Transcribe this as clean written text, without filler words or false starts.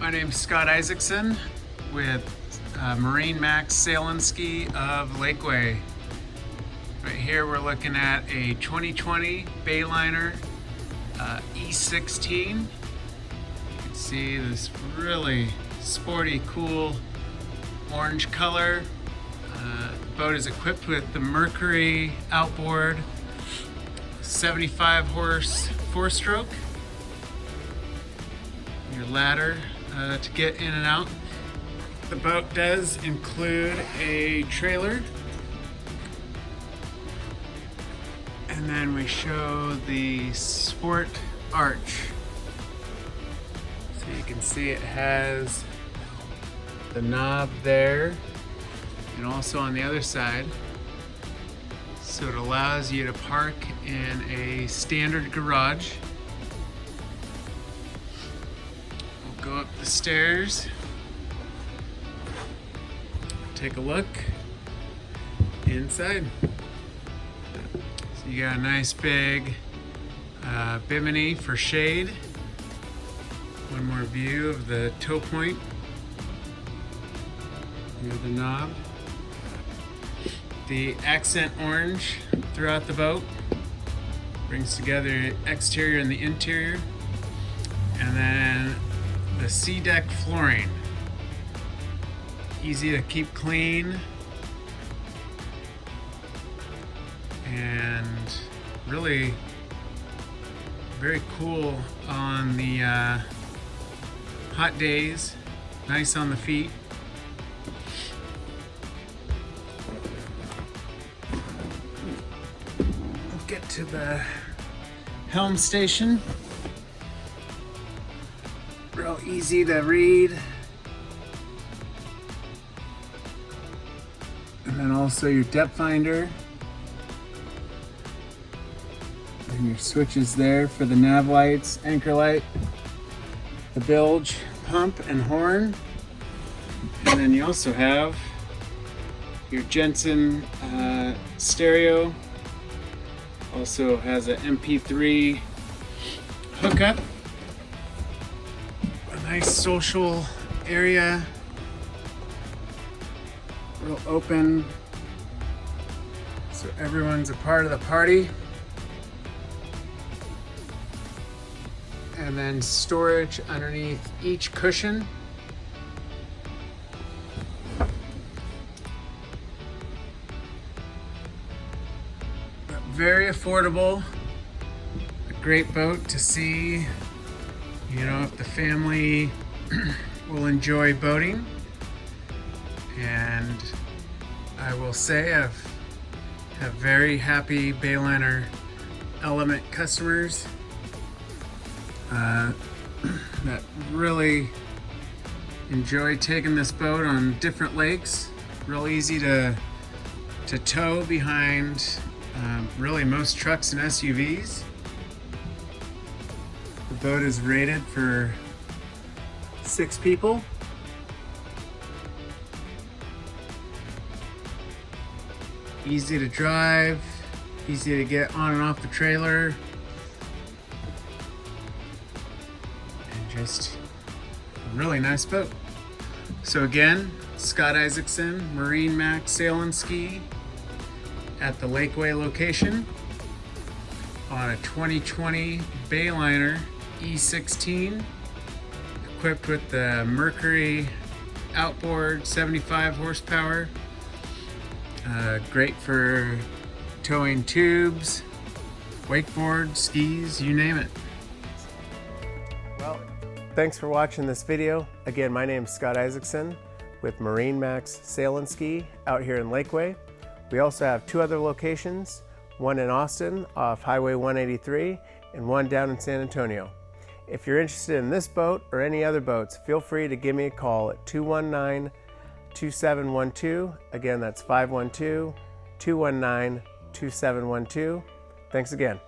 My name's Scott Isaacson with MarineMax Sailandski of Lakeway. Right here we're looking at a 2020 Bayliner E16. You can see this really sporty, cool orange color. The boat is equipped with the Mercury outboard, 75 horse 4-stroke. Your ladder to get in and out. The boat does include a trailer. And then we show the sport arch. So you can see it has the knob there and also on the other side. So it allows you to park in a standard garage. We'll go up the stairs, take a look inside. So you got a nice big Bimini for shade. One more view of the tow point near the knob. The accent orange throughout the boat brings together the exterior and the interior. And then the sea deck flooring. Easy to keep clean and really very cool on the hot days. Nice on the feet. We'll get to the helm station. Real easy to read. And then also your depth finder. And your switches there for the nav lights, anchor light, the bilge, pump, and horn. And then you also have your Jensen stereo. Also has an MP3 hookup. A nice social area. Real open, so everyone's a part of the party. And then storage underneath each cushion. But very affordable. A great boat to see, you know, if the family will enjoy boating. And I will say I've have very happy Bayliner Element customers that really enjoy taking this boat on different lakes. Real easy to tow behind really most trucks and SUVs. The boat is rated for 6 people. Easy to drive, easy to get on and off the trailer, and just a really nice boat. So again, Scott Isaacson, MarineMax Sailandski at the Lakeway location on a 2020 Bayliner E16 equipped with the Mercury outboard, 75 horsepower. Great for towing tubes, wakeboard, skis, you name it. Well, thanks for watching this video. Again, my name is Scott Isaacson with MarineMax Sailandski out here in Lakeway. We also have 2 other locations, one in Austin off Highway 183 and one down in San Antonio. If you're interested in this boat or any other boats, feel free to give me a call at 219-2712. Again, that's 512-219-2712. Thanks again.